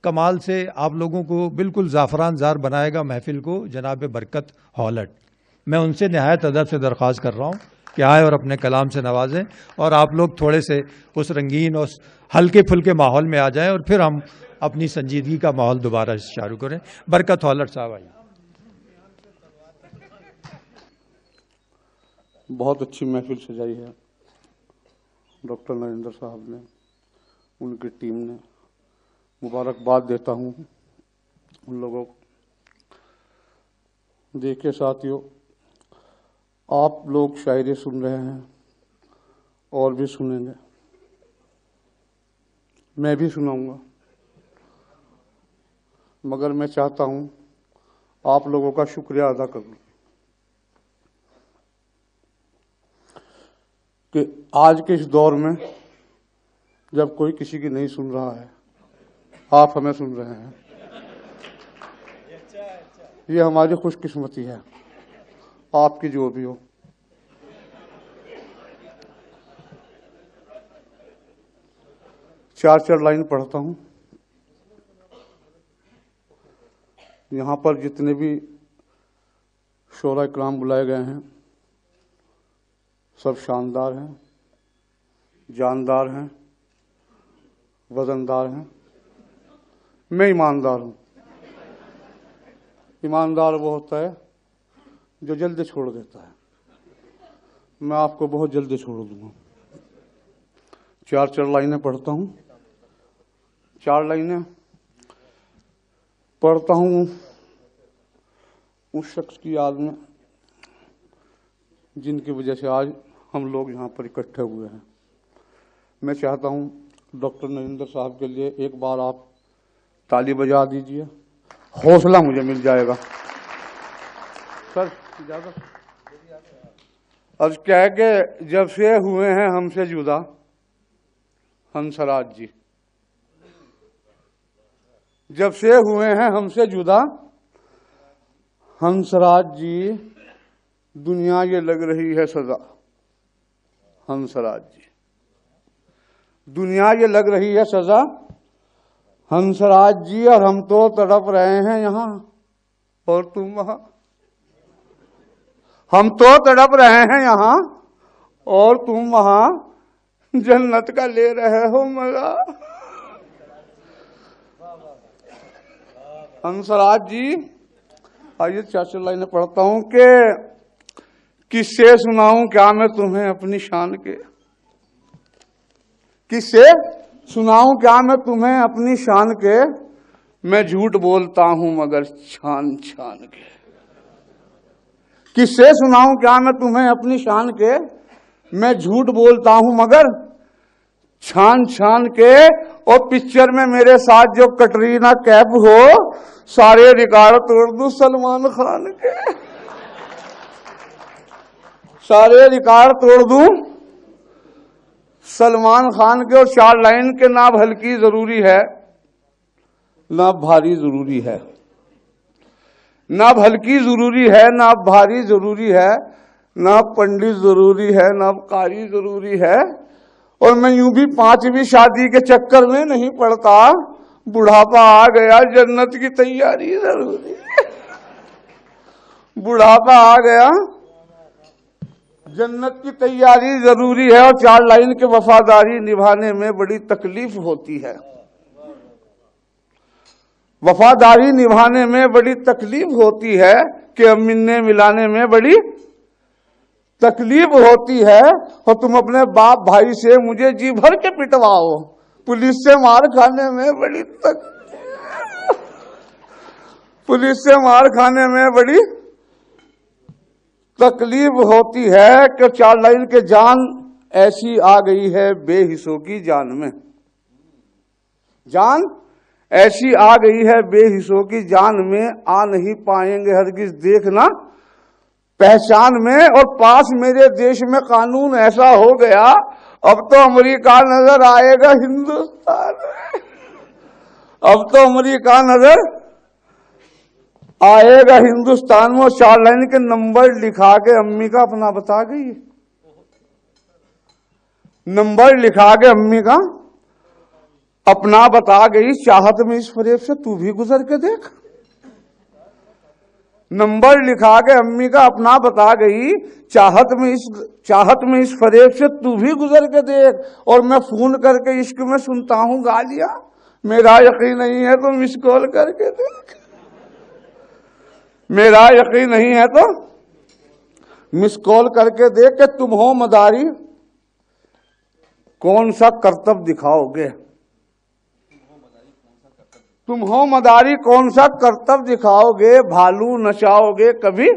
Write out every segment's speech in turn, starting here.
कमाल से आप लोगों को बिल्कुल ज़ाफ़रान ज़ार बनाएगा महफिल को जनाब बरकत हॉलट। मैं उनसे नहायत अदब से दरख्वास्त कर रहा हूँ कि आए और अपने कलाम से नवाजें और आप लोग थोड़े से उस रंगीन और हल्के फुल्के माहौल में आ जाएं और फिर हम अपनी संजीदगी का माहौल दोबारा शुरू करें। बरकत हॉलट साहब आइए। बहुत अच्छी महफिल सजाई है डॉक्टर नरेंद्र साहब ने, उनकी टीम ने। मुबारकबाद देता हूँ उन लोगों को। देखिए साथियों, आप लोग शायरी सुन रहे हैं और भी सुनेंगे, मैं भी सुनाऊंगा, मगर मैं चाहता हूँ आप लोगों का शुक्रिया अदा करूँ कि आज के इस दौर में जब कोई किसी की नहीं सुन रहा है, आप हमें सुन रहे हैं। ये हमारी खुशकिस्मती है, आपकी जो भी हो। चार लाइन पढ़ता हूं। यहां पर जितने भी शोरा इकराम बुलाए गए हैं सब शानदार हैं, जानदार हैं, वजनदार हैं। मैं ईमानदार हूं। ईमानदार वो होता है जो जल्दी छोड़ देता है। मैं आपको बहुत जल्दी छोड़ दूंगा। चार लाइनें पढ़ता हूं। 4 लाइनें पढ़ता हूं उस शख्स की याद में जिनकी वजह से आज हम लोग यहाँ पर इकट्ठे हुए हैं। मैं चाहता हूं डॉक्टर नरेंद्र साहब के लिए एक बार आप ताली बजा दीजिए, हौसला मुझे मिल जाएगा। सर इजाजत। अर्ज क्या है कि जब से हुए हैं हमसे जुदा हंसराज जी, जब से हुए हैं हमसे जुदा हंसराज जी, दुनिया ये लग रही है सजा। हंसराज जी, दुनिया ये लग रही है सजा। हंसराज जी, और हम तो तड़प रहे हैं यहां और तुम वहां। हम तो तड़प रहे हैं यहां और तुम वहां, जन्नत का ले रहे हो मजा। हंसराज जी, आइए 4 लाइनें पढ़ता हूं कि किससे सुनाऊं क्या मैं तुम्हें अपनी शान के। किससे सुनाऊं क्या मैं तुम्हें अपनी शान के। मैं झूठ बोलता हूं मगर छान छान के। किससे सुनाऊं क्या मैं तुम्हें अपनी शान के। मैं झूठ बोलता हूं मगर छान छान के। और पिक्चर में मेरे साथ जो कटरीना कैफ हो, सारे रिकॉर्ड तोड़ दूं सलमान खान के। सारे रिकॉर्ड तोड़ दूं सलमान खान के। और 4 लाइन के ना हल्की जरूरी है ना भारी जरूरी है। ना हल्की जरूरी है ना भारी जरूरी है। ना पंडित जरूरी है ना कारी जरूरी है। और मैं यूं भी 5वीं शादी के चक्कर में नहीं पड़ता। बुढ़ापा आ गया जन्नत की तैयारी जरूरी है। बुढ़ापा आ गया जन्नत की तैयारी जरूरी है। और 4 लाइन के वफादारी निभाने में बड़ी तकलीफ होती है। वफादारी निभाने में बड़ी तकलीफ होती है कि मिलने मिलाने में बड़ी तकलीफ होती है। और तुम अपने बाप भाई से मुझे जी भर के पिटवाओ, पुलिस से मार खाने में बड़ी पुलिस से मार खाने में बड़ी तकलीफ होती है। कि 4 लाइन के जान ऐसी आ गई है बेहिस्सों की जान में। जान ऐसी आ गई है बेहिस्सों की जान में, आ नहीं पाएंगे हरगिज देखना पहचान में। और पास मेरे देश में कानून ऐसा हो गया, अब तो अमेरिका नजर आएगा हिंदुस्तान में। अब तो अमेरिका नजर आएगा हिंदुस्तान में। 4 लाइन के नंबर लिखा के अम्मी का अपना बता गई। नंबर लिखा के अम्मी का अपना बता गई चाहत में इस फरेब से तू भी गुजर के देख। नंबर लिखा के अम्मी का अपना बता गई चाहत में इस फरेब से तू भी गुजर के देख। और मैं फोन करके इश्क में सुनता हूं गालियां, मेरा यकीन नहीं है तो मिस कॉल करके देख। मेरा यकीन नहीं है तो मिस कॉल करके देख के तुम हो मदारी कौन सा करतब दिखाओगे। तुम हो मदारी कौन सा करतब दिखाओगे। भालू नचाओगे कभी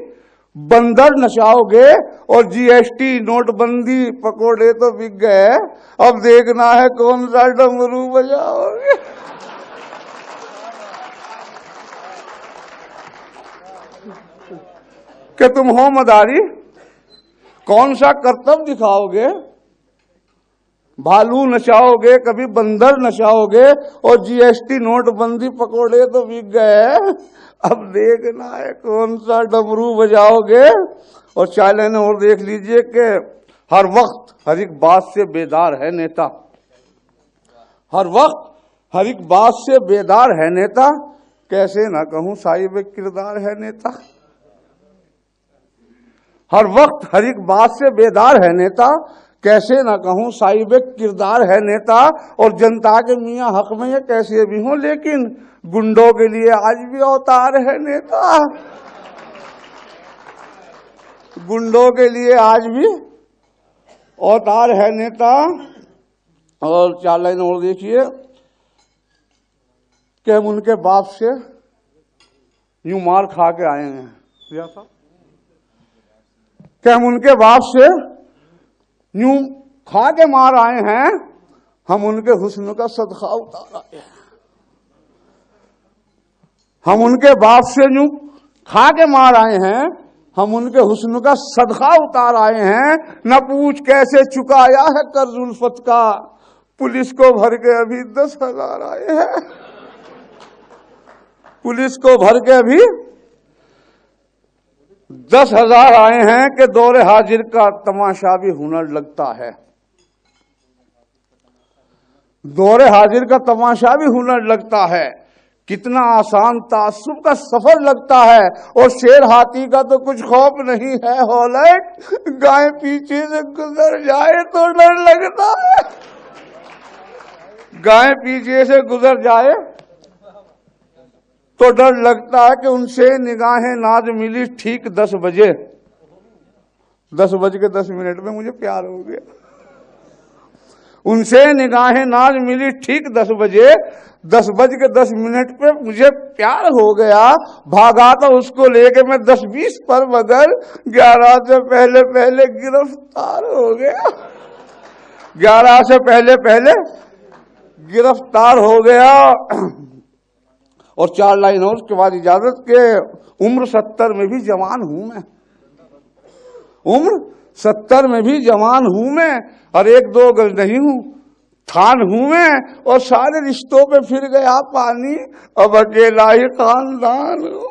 बंदर नचाओगे। और जीएसटी नोटबंदी पकोड़े तो बिक गए, अब देखना है कौन सा डमरू बजाओगे। कि तुम हो मदारी कौन सा करतब दिखाओगे। भालू नचाओगे कभी बंदर नचाओगे। और जीएसटी नोटबंदी पकोड़े तो बिक गए, अब देखना है कौन सा डमरू बजाओगे। और चाइना ने और देख लीजिए कि हर वक्त हर एक बात से बेदार है नेता। हर वक्त हर एक बात से बेदार है नेता। कैसे ना कहूं साहिब किरदार है नेता। हर वक्त हर एक बात से बेदार है नेता। कैसे ना कहूं साहिब किरदार है नेता। और जनता के मियां हक में ये कैसे भी हो, लेकिन गुंडों के लिए आज भी अवतार है नेता। गुंडों के लिए आज भी अवतार है नेता। और 4 लाइन और देखिए कि हम उनके बाप से यूं मार खा के आए हैं। कि हम उनके बाप से यूं खा के मार आए हैं, हम उनके हुस्न का सदका उतार आए हैं। हम उनके बाप से यूं खा के मार आए हैं, हम उनके हुस्न का सदका उतार आए हैं। न पूछ कैसे चुकाया है कर्ज उल्फत का, पुलिस को भर के अभी 10,000 आए हैं। पुलिस को भर के अभी 10,000 आए हैं। कि दौरे हाजिर का तमाशा भी हुनर लगता है। दौरे हाजिर का तमाशा भी हुनर लगता है। कितना आसान तासुब का सफर लगता है। और शेर हाथी का तो कुछ खौफ नहीं है हौलट, गाय पीछे से गुजर जाए तो डर लगता है। गाय पीछे से गुजर जाए तो डर लगता है। कि उनसे निगाहें नाज मिली ठीक 10 बजे, 10:10 में मुझे प्यार हो गया। उनसे निगाहें नाज मिली ठीक 10 बजे, 10:10 पे मुझे प्यार हो गया। भागा था उसको लेके मैं 10-20 पर, मगर 11 से पहले पहले गिरफ्तार हो गया। 11 से पहले पहले गिरफ्तार हो गया। और 4 लाइन और उसके बाद इजाजत के उम्र 70 में भी जवान हूं मैं। उम्र 70 में भी जवान हूं मैं। और 1-2 गज नहीं हूं, थान हूं मैं। और सारे रिश्तों पे फिर गया पानी, अब अकेला ही खानदान हूं।